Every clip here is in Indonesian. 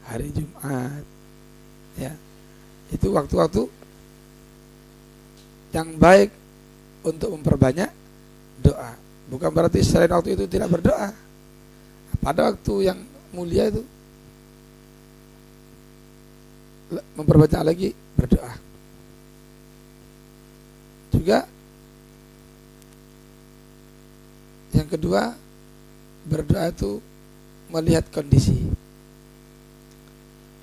hari Jumat, ya. Itu waktu-waktu yang baik untuk memperbanyak doa. Bukan berarti selain waktu itu tidak berdoa. Pada waktu yang mulia itu memperbanyak lagi berdoa. Juga yang kedua, berdoa itu melihat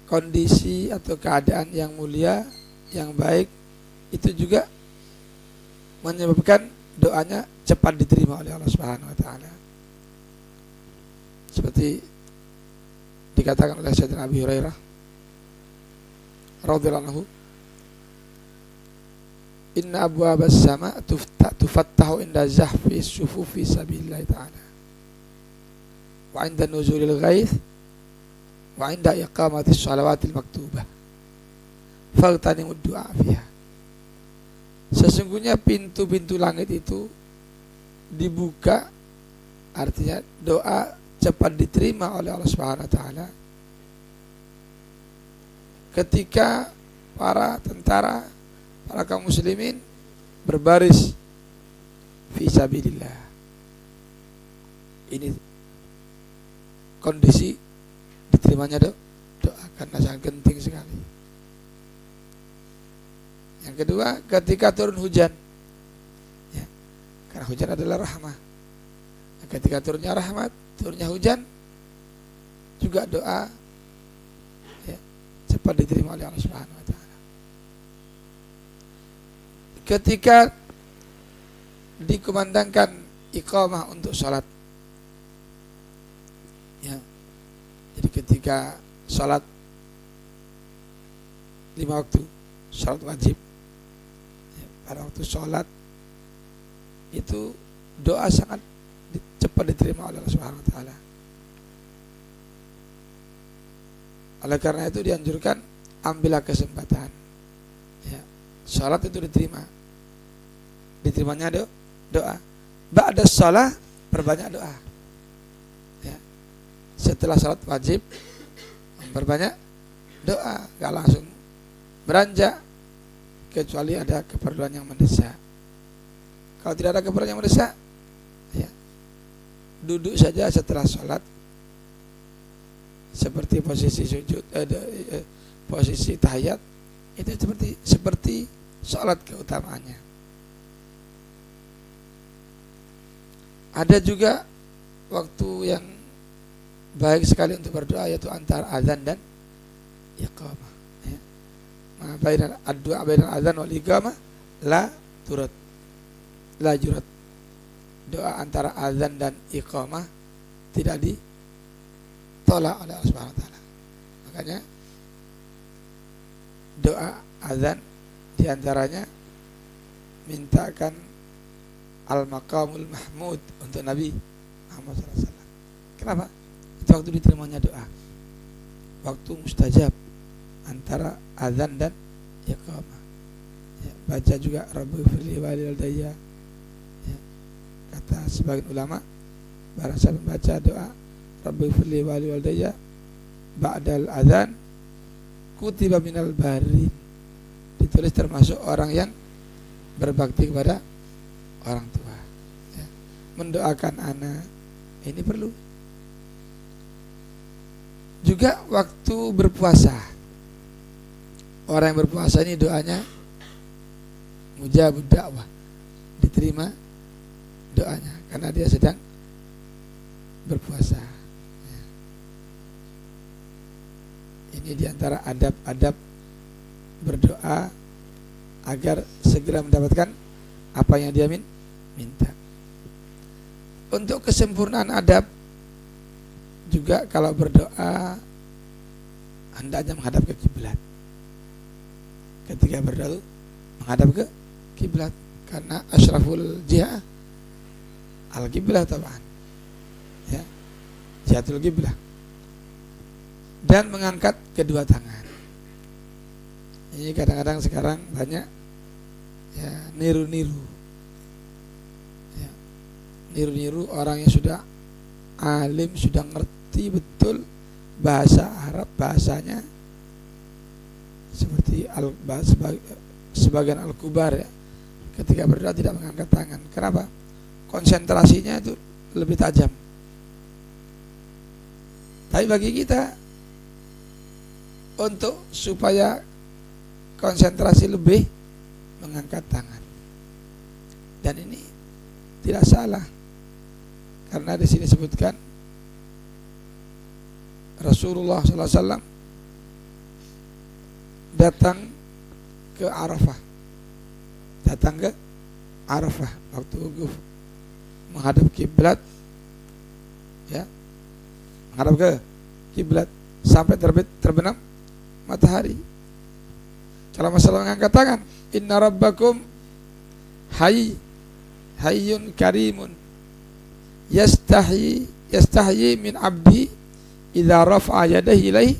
kondisi atau keadaan yang mulia, yang baik, itu juga menyebabkan doanya cepat diterima oleh Allah Subhanahu wa taala. Seperti dikatakan oleh Sayyidina Abi Hurairah radhiyallahu anhu, inna abwaabas sama tufattahu inda zahfi syufufi sabilillah ta'ala wa inda nuzulil ghaith wa inda iqamatis shalawatil maktubah faltanimud du'a fiha. Sesungguhnya pintu-pintu langit itu dibuka, artinya doa cepat diterima oleh Allah Subhanahu wa taala ketika para tentara, para kaum muslimin berbaris fi sabilillah. Ini kondisi diterimanya doa karena sangat penting sekali. Yang kedua, ketika turun hujan, ya, karena hujan adalah rahmah. Ketika turunnya rahmat, turunnya hujan, juga doa ya, cepat diterima oleh Allah Subhanahu wa taala. Ketika dikumandangkan iqamah untuk sholat, ya, jadi ketika sholat 5 waktu, sholat wajib, ya, pada waktu sholat itu doa sangat cepat diterima oleh Allah Subhanahu wa taala. Oleh karena itu dianjurkan ambillah kesempatan. Ya, salat itu diterimanya doa. Ba'da shalah perbanyak doa. Ya. Setelah salat wajib perbanyak doa, enggak langsung beranjak kecuali ada keperluan yang mendesak. Kalau tidak ada keperluan yang mendesak, ya, duduk saja setelah sholat seperti posisi sujud, posisi tahiyat, itu seperti sholat keutamaannya. Ada juga waktu yang baik sekali untuk berdoa, yaitu antara azan dan iqamah. Ya. Bainal azan wal iqamah la jurat. Doa antara azan dan iqamah tidak ditolak oleh Allah Subhanahu wa taala. Makanya doa azan diantaranya mintakan al-maqamul mahmud untuk Nabi Muhammad SAW. Kenapa? Itu waktu diterimanya doa, waktu mustajab antara azan dan iqamah. Ya, baca juga Rabbi firli walidayya. Ya, kata sebagian ulama, barang siapa membaca doa Rabbi firli walidayya ba'dal azan kutiba minal barin, ditulis termasuk orang yang berbakti kepada orang tua. Ya. Mendoakan anak ini perlu. Juga waktu berpuasa, orang yang berpuasa ini doanya mujabud dakwah, diterima doanya karena dia sedang berpuasa. Ya. Ini diantara adab-adab berdoa agar segera mendapatkan apa yang dia minta. Untuk kesempurnaan adab juga, kalau berdoa hendaknya menghadap ke kiblat. Ketika berdoa menghadap ke kiblat, karena asyraful jihah al-qiblah taban. Ya. Jihatul qiblah. Dan mengangkat kedua tangan. Ini kadang-kadang sekarang banyak ya niru-niru. Ya. Niru-niru orang yang sudah alim, sudah ngerti betul bahasa Arab bahasanya seperti sebagian Al-Kubar ya, ketika berdoa tidak mengangkat tangan. Kenapa? Konsentrasinya itu lebih tajam. Tapi bagi kita, untuk supaya konsentrasi lebih, mengangkat tangan. Dan ini tidak salah, karena di sini disebutkan Rasulullah SAW datang ke Arafah, waktu wukuf, menghadap kiblat, ya, menghadap ke kiblat sampai terbenam matahari. Kalau masalah mengangkat tangan, inna rabbakum hayyun karimun yastahyi min abdi idza rafa'a yadayhi ilaihi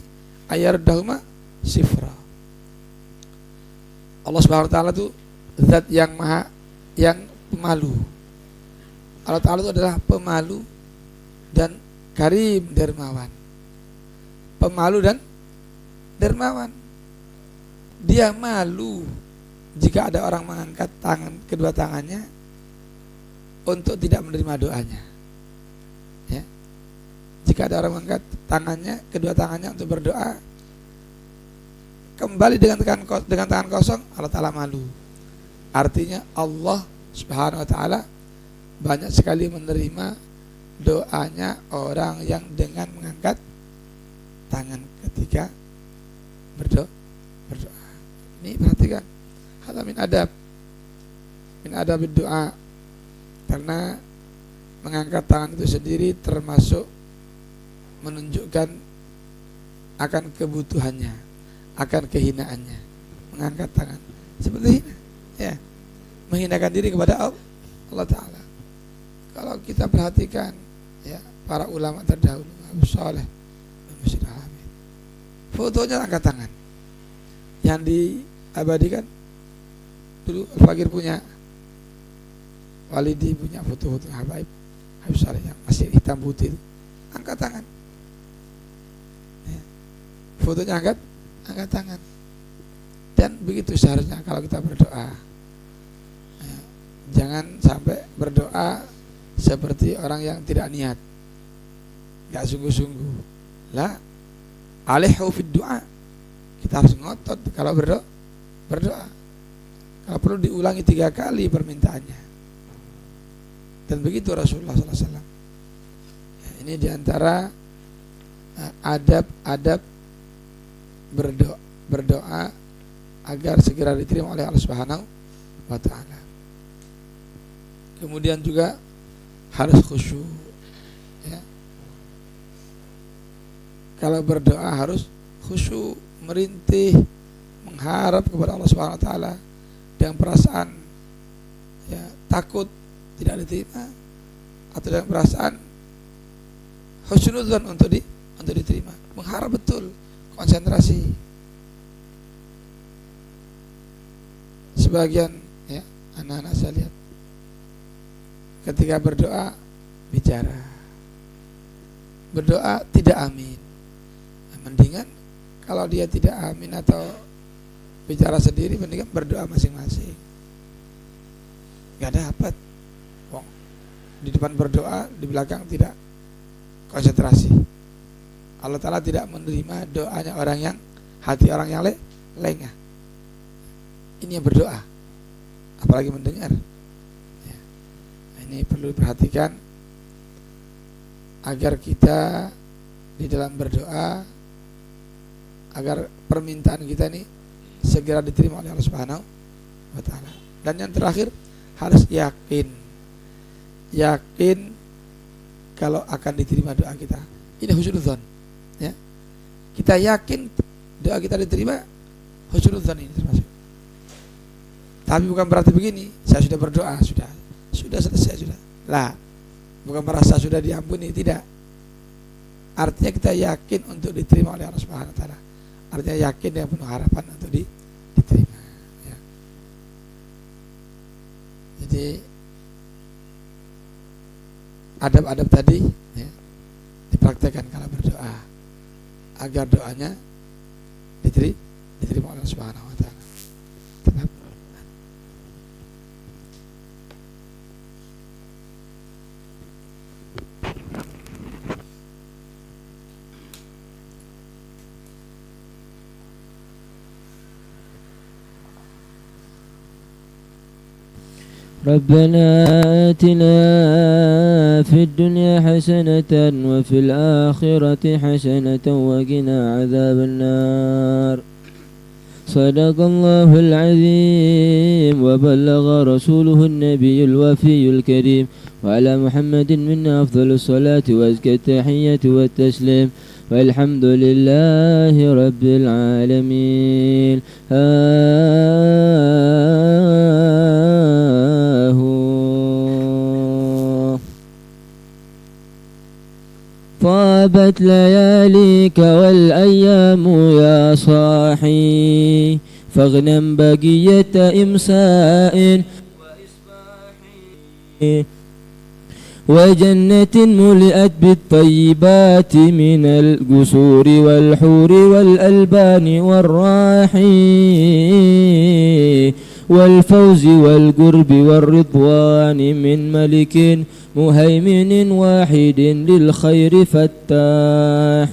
ayardahuma sifra. Allah Subhanahu wa taala itu zat yang pemalu. Allah Ta'ala itu adalah pemalu dan karim, dermawan. Pemalu dan dermawan. Dia malu jika ada orang mengangkat kedua tangannya untuk tidak menerima doanya. Ya. Jika ada orang mengangkat kedua tangannya untuk berdoa, kembali dengan tangan kosong, Allah Ta'ala malu. Artinya Allah Subhanahu wa taala banyak sekali menerima doanya orang yang dengan mengangkat tangan ketika berdoa. Ini perhatikan, hadza min adab doa, karena mengangkat tangan itu sendiri termasuk menunjukkan akan kebutuhannya, akan kehinaannya. Mengangkat tangan seperti ini, ya, menghinakan diri kepada Allah Ta'ala. Kalau kita perhatikan, ya, para ulama terdahulu, Abu Saleh, fotonya angkat tangan. Yang diabadikan dulu Al-Fakir punya, Walidi punya foto-foto Habib Saleh yang masih hitam putih itu, angkat tangan. Ya. Fotonya angkat tangan. Dan begitu seharusnya kalau kita berdoa. Ya. Jangan sampai berdoa seperti orang yang tidak niat, gak sungguh-sungguh. Lah, alaihu fid du'a. Kita harus ngotot kalau berdoa. Kalau perlu diulangi 3 kali permintaannya. Dan begitu Rasulullah SAW. Ya, ini diantara adab berdoa agar segera diterima oleh Allah Subhanahu wa taala. Kemudian juga harus khusyuk, ya. Kalau berdoa harus khusyuk, merintih, mengharap kepada Allah Subhanahu wa taala dengan perasaan, ya, takut tidak diterima, atau dengan perasaan husnudzon untuk diterima, mengharap betul, konsentrasi. Sebagian, ya, anak-anak saya lihat ketika berdoa berdoa tidak amin. Mendingan kalau dia tidak amin atau bicara sendiri, mendingan berdoa masing-masing. Gak dapat. Di depan berdoa, di belakang tidak konsentrasi. Allah Ta'ala tidak menerima doanya orang yang hati orang yang lengah. Ini yang berdoa, apalagi mendengar. Ya. Ini perlu diperhatikan agar kita di dalam berdoa, agar permintaan kita ini segera diterima oleh Allah Subhanahu wa taala. Dan yang terakhir, harus yakin kalau akan diterima doa kita. Ini husnudzon, ya. Kita yakin doa kita diterima, husnudzon ini termasuk. Tapi bukan berarti begini, saya sudah berdoa, sudah selesai, sudah. Lah, bukan merasa sudah diampuni, tidak. Artinya kita yakin untuk diterima oleh Allah Subhanahu wa taala. Artinya yakin dengan penuh harapan untuk diterima, ya. Jadi adab-adab tadi, ya, dipraktekkan kalau berdoa agar doanya diterima oleh Subhanahu wa taala. ربنا آتنا في الدنيا حسنة وفي الآخرة حسنة وقنا عذاب النار. صدق الله العظيم وبلغ رسوله النبي الوفي الكريم، وعلى محمد منا أفضل الصلاة وأزكى التحية والتسليم، والحمد لله رب العالمين. طابت لياليك والأيام يا صاحي، فاغنم بقية إمساء وإصباح، وجنة ملئت بالطيبات من القصور والحور والألبان والراحي، والفوز والقرب والرضوان من ملك مهيمن واحد للخير فتاح،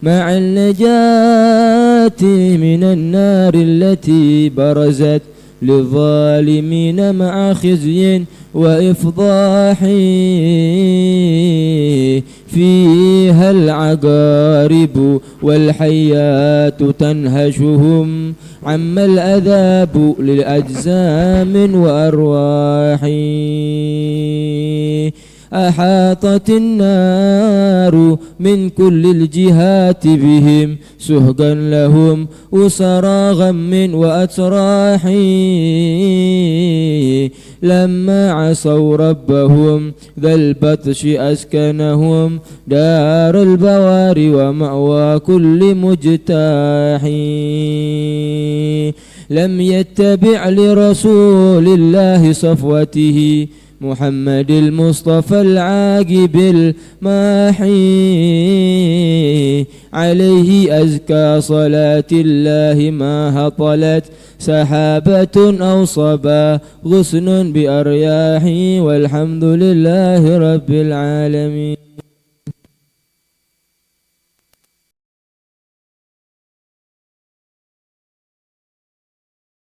مع النجاة من النار التي برزت للظالمين مع خزي وإفضاح، فيها العقارب والحيات تنهشهم، عما الأذاب للأجسام وأرواح، أحاطت النار من كل الجهات بهم، سهقا لهم أسرى غم وأتراح، لما عصوا ربهم ذا البطش أسكنهم دار البوار ومأوى كل مجتاح، لم يتبع لرسول الله صفوته محمد المصطفى العاقب الماحي، عليه أزكى صلاة الله ما هطلت سحابة أو صبا غصن بأرياح، والحمد لله رب العالمين.